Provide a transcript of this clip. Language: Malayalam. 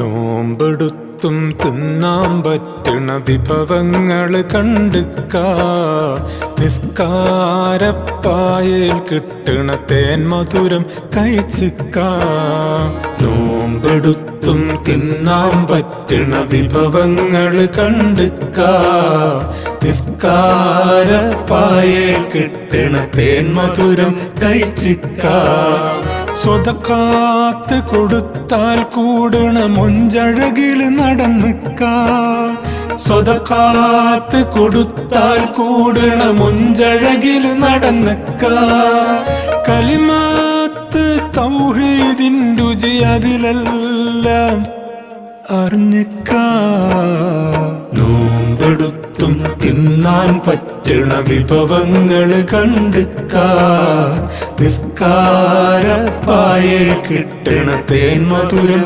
നോമ്പെടുത്തും തിന്നാൻ പറ്റണ വിഭവങ്ങള് കണ്ടുക്കാ. നിസ്കാരപ്പായയിൽ കിട്ടണ തേൻ മധുരം കഴിച്ചിക്കാ. നോമ്പെടുത്തും തിന്നാൻ പറ്റണ വിഭവങ്ങള് കണ്ടുക്കാ. നിസ്കാരപ്പായയിൽ കിട്ടണ തേൻ മധുരം കഴിച്ചിക്കാ. സ്വതക്കാത്ത് കൊടുത്താൽ കൂടണ മൊഞ്ചഴകില് നടന്നിക്കാ. സ്വതക്കാത്ത് കൊടുത്താൽ കൂടണ മൊഞ്ചഴകില് നടന്നിക്കാ. കലിമാത്ത് തൗഹീദിൻ രുചി അതിലെല്ലാം അറിഞ്ഞിക്കാ. നോമ്പെടുത്തും തിന്നാൻ പറ്റണ വിഭവങ്ങള് കണ്ടുക്കാ. നിസ്കാരപ്പായയിൽ കിട്ടണ തേൻ മധുരം